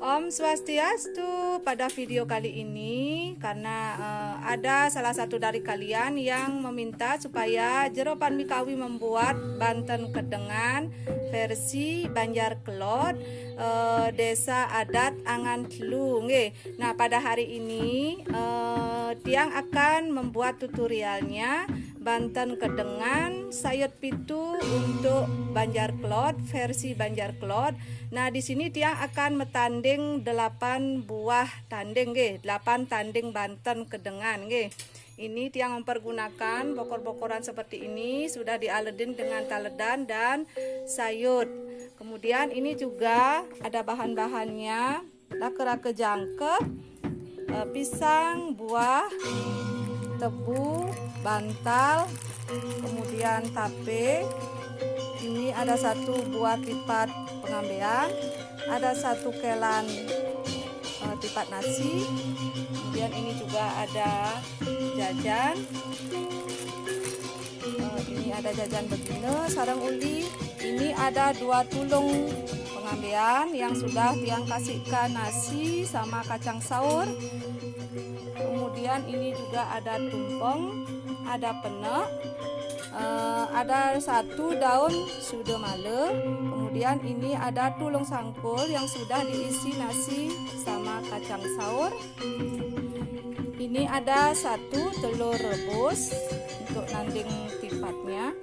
Om Swastiastu. Pada video kali ini karena ada salah satu dari kalian yang meminta supaya Jero Pat Mikawi membuat Banten Kedengan versi Banjar Kelot, desa adat Angan Telu. Nah, pada hari ini Tiang akan membuat tutorialnya Banten Kedengan sayot pitu untuk Banjar Kelot versi Banjar Kelot. Nah, di sini Tiang akan metanding 8 buah tanding 8 tanding Banten Kedengan Ini Tiang mempergunakan bokor-bokoran seperti ini, sudah dialedin dengan taledan dan sayur. Kemudian ini juga ada bahan-bahannya, lake-lake jangkep, pisang, buah, tebu, bantal, kemudian tape. Ini ada 1 buah tipat pengambean, ada 1 kelan tipat nasi. Kemudian ini juga ada jajan. Ini ada jajan begini, sarang uli. Ini ada 2 tulung pengambean yang sudah Tiang kasihkan nasi sama kacang saur. Kemudian ini juga ada tumpeng, ada penek, ada 1 daun sude male. Kemudian ini ada tulung sangkul yang sudah diisi nasi sama kacang saur. Ini ada 1 telur rebus untuk nanding tipatnya.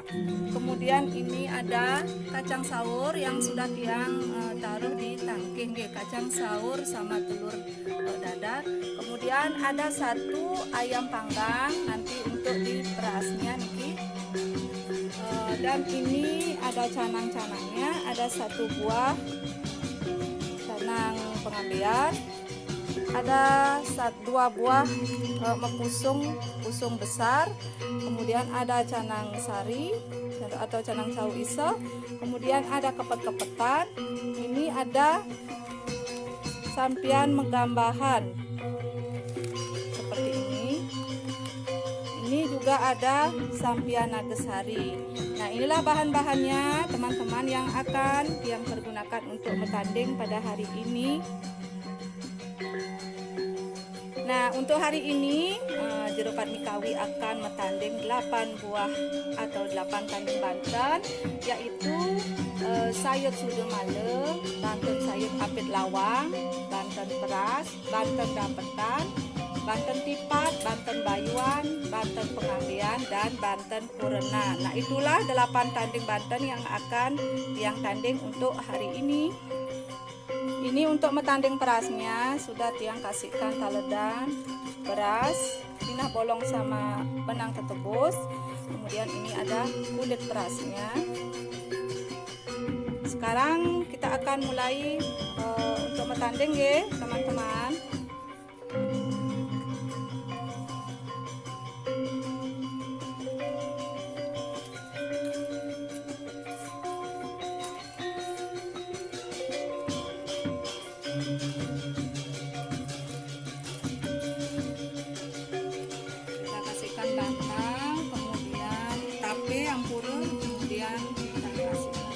Kemudian ini ada kacang saur yang sudah Tiang taruh di tangking, kacang saur sama telur dadar. Kemudian ada 1 ayam panggang nanti untuk diperasnya nih. Dan ini ada canang-canangnya, ada 1 buah canang pengambean, ada 2 buah pusung besar, kemudian ada canang sari atau canang sawu iso, kemudian ada kepet-kepetan, ini ada sampian megambahan seperti ini juga ada sampian nagesari. Nah, inilah bahan-bahannya teman-teman yang akan Tiang pergunakan untuk metanding pada hari ini. Nah, untuk hari ini Jero Pat Mikawi akan metanding 8 buah atau 8 tanding Banten, yaitu sayur sude male, Banten sayur apit lawang, Banten beras, Banten dapetan, Banten tipat, Banten bayuan, Banten pengambian, dan Banten purena. Nah, itulah 8 tanding Banten yang akan Tiang tanding untuk hari ini. Ini untuk metanding perasnya sudah Tiang kasihkan taledan, beras, pinah bolong sama benang tetebus. Kemudian ini ada kulit perasnya. Sekarang kita akan mulai untuk metanding teman-teman. Kita kasihkan bantal, kemudian tape yang purun, kemudian kita kasihkan.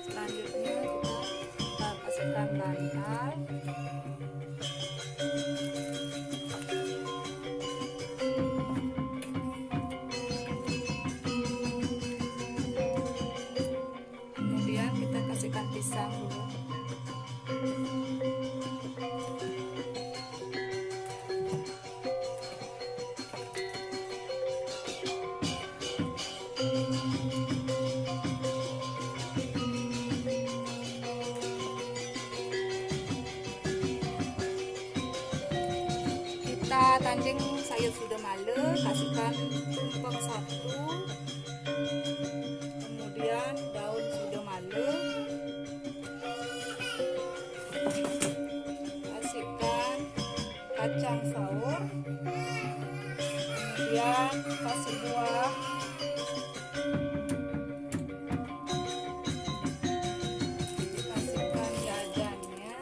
Selanjutnya kita kasihkan bantal. Pisang dulu. Kita tanding sayur sude male, kasihkan tumpeng 1, kemudian daun sude male, kasihkan kacang saur, kemudian kasih buah, kasihkan jajannya,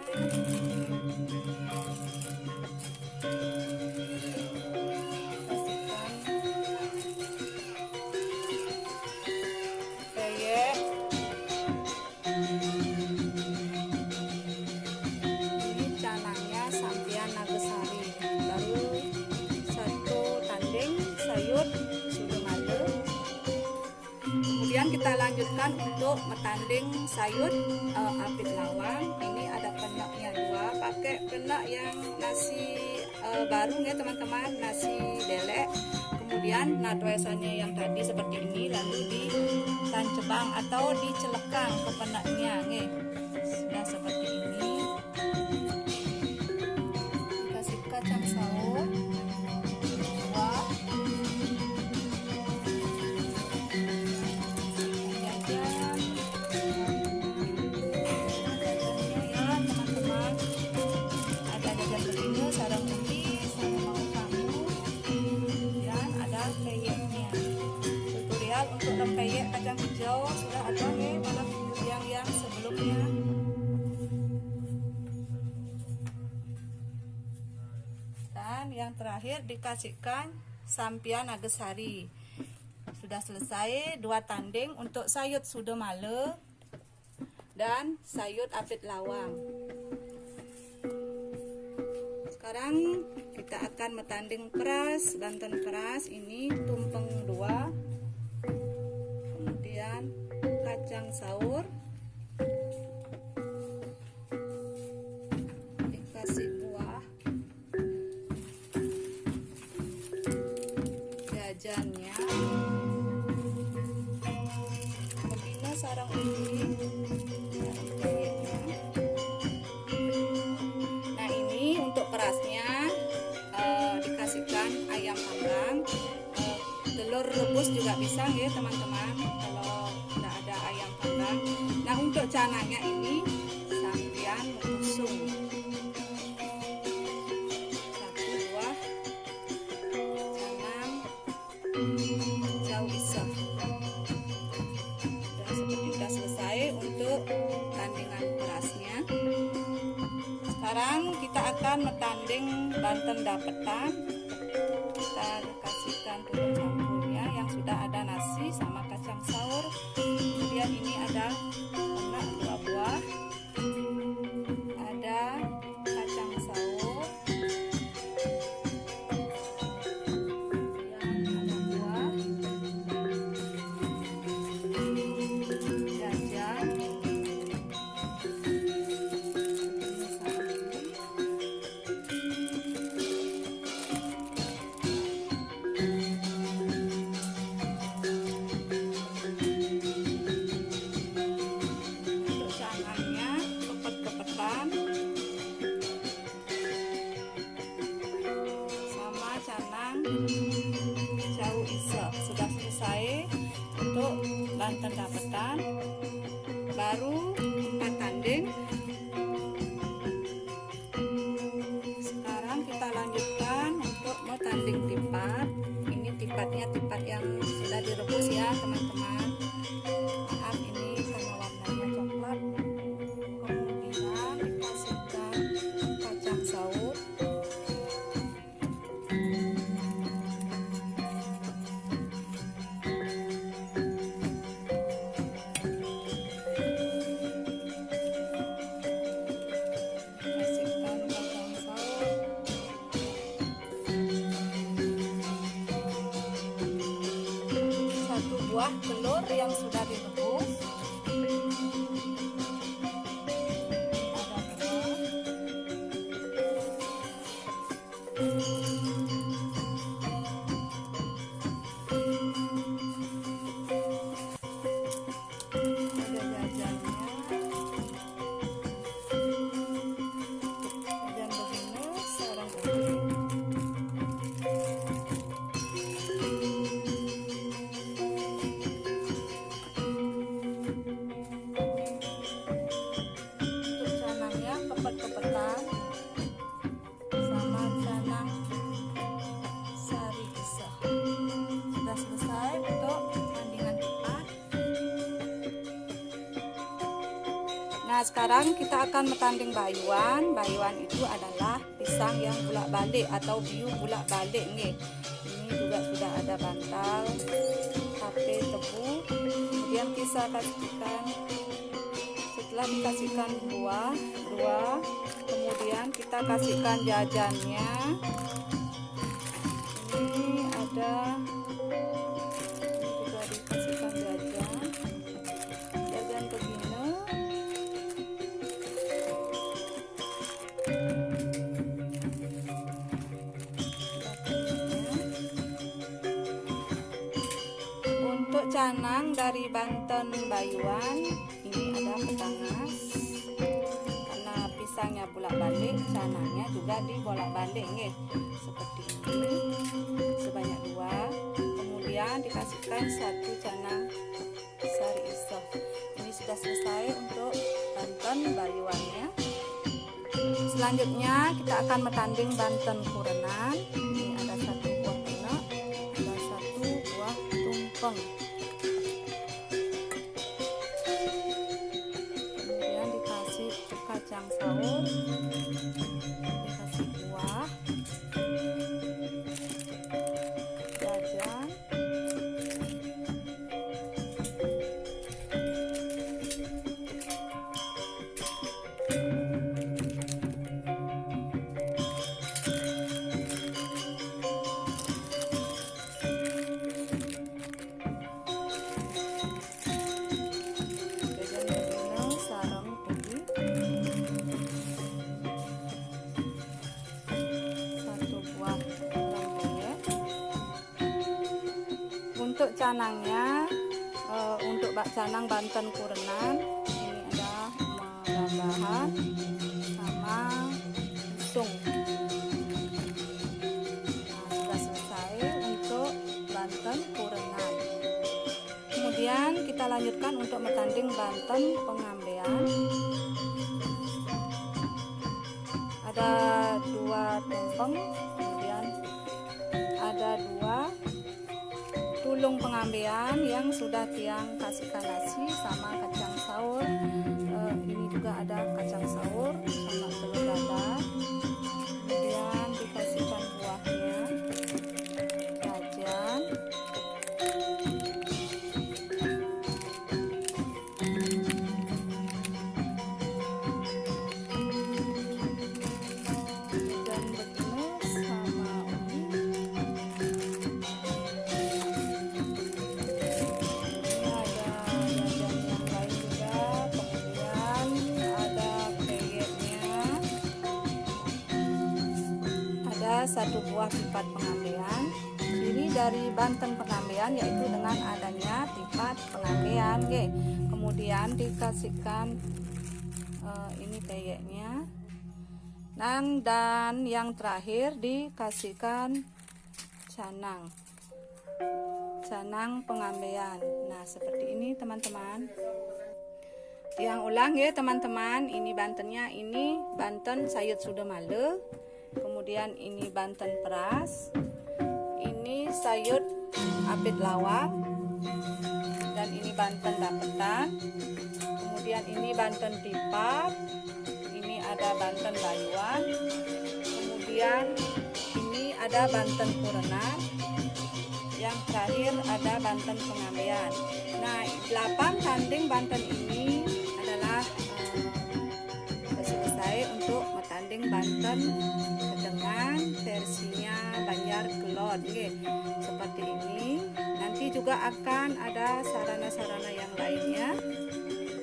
kita lanjutkan untuk metanding sayur apit lawang. Ini ada penaknya 2, pakai penak yang nasi baru ya teman-teman, nasi delek. Kemudian biasanya yang tadi seperti ini, lalu ditancebang atau dicelekang ke penaknya nih. Sudah seperti ini. Kasih kacang saus 2, jajan ya teman-teman, ada jajan begini, sarang putih sama mau kamu, dan ada peyeknya. Tutorial untuk rempeyek kacang hijau sudah ada nih pada video yang sebelumnya. Dan yang terakhir dikasihkan sampian nagasari. Sudah selesai 2 tanding untuk sayur sudo male dan sayur apit lawang. Sekarang kita akan metanding peras, banten peras. Ini tumpeng 2, kemudian kacang saur dikasih buah, jajannya begini, sarang ubi, sarang peyeknya. Nah ini untuk perasnya dikasihkan ayam panggang, telur rebus juga bisa ya teman-teman kalau tidak ada ayam panggang. Nah untuk cananya ini sampian mengusung 1 buah canang jauh isep. Sudah selesai untuk tandingan berasnya. Sekarang kita akan metanding banten dapetan. Kita kasihkan dulu campurnya yang sudah ada nasi sama kacang saur. Kemudian ini ada penak 2 buah, ada kacang saur, kemudian ada buah, jajan, untuk canangnya kepet-kepetan sama canang jauh isep. Sudah selesai untuk banten dapetan. Baru 4 tanding. Sekarang kita lanjutkan untuk metanding tipat. Ini tipatnya tipat yang sudah direbus ya teman-teman. Maaf ini karena warnanya coklat. Kemudian dikasihkan kacang saus, kasihkan kacang saus, 1 buah telur yang sudah direbus, ada telur, ada jajannya, jajan begini, sarang ubi, untuk canangnya kepet-kepetan sama canang sari iseh. Sudah selesai untuk tandingan tipat. Nah sekarang kita akan metanding bayuan. Bayuan itu adalah pisang yang bulak-balik atau biu bulak-balik nih. Ini juga sudah ada bantal, tape, tebu. Kemudian kita kasihkan, setelah dikasihkan buah, kemudian kita kasihkan jajannya. Ini ada, ini juga dikasihkan jajan. canang dari Banten Bayuan, ini ada petangas. Karena pisangnya bolak-balik, canangnya juga dibolak-balik nggih. Seperti ini. Sebanyak 2. Kemudian dikasihkan 1 canang sari isoh. Ini sudah selesai untuk Banten Bayuannya. Selanjutnya kita akan metanding Banten Kurenan. Ini ada 1 buah penak, ada 1 buah tumpeng. Kemudian dikasih kacang saur, dikasih buah, jajan, untuk canangnya, untuk bak canang Banten Kurenan ini ada melambahan sama usung. Nah, sudah selesai untuk Banten Kurenan. Kemudian kita lanjutkan untuk metanding Banten Pengambean. Ada 2 tumpeng, kemudian ada 2 tulung pengambean yang sudah tiang kasihkan nasi sama kacang saur. Ini juga ada kacang saur sama telur dadar. Kemudian dikasihkan buahnya, jajan, dan betumus sama ubi. Satu buah tipat pengambean. Ciri dari Banten Pengambean yaitu dengan adanya tipat pengambean. Kemudian dikasihkan ini peyeknya. Dan yang terakhir dikasihkan canang pengambean. Nah, seperti ini teman-teman. Yang ulang ya teman-teman, ini Bantennya, ini Banten Sayur Sudemale. Kemudian ini Banten Peras, ini sayur apit lawang, dan ini Banten Dapetan. Kemudian ini Banten Tipat, ini ada Banten Bayuan. Kemudian ini ada Banten Kurenan. Yang terakhir ada Banten Pengambean. Nah, 8 tanding Banten ini adalah selesai untuk metanding Banten dengan versinya Banjar Kelon, seperti ini. Nanti juga akan ada sarana-sarana yang lainnya.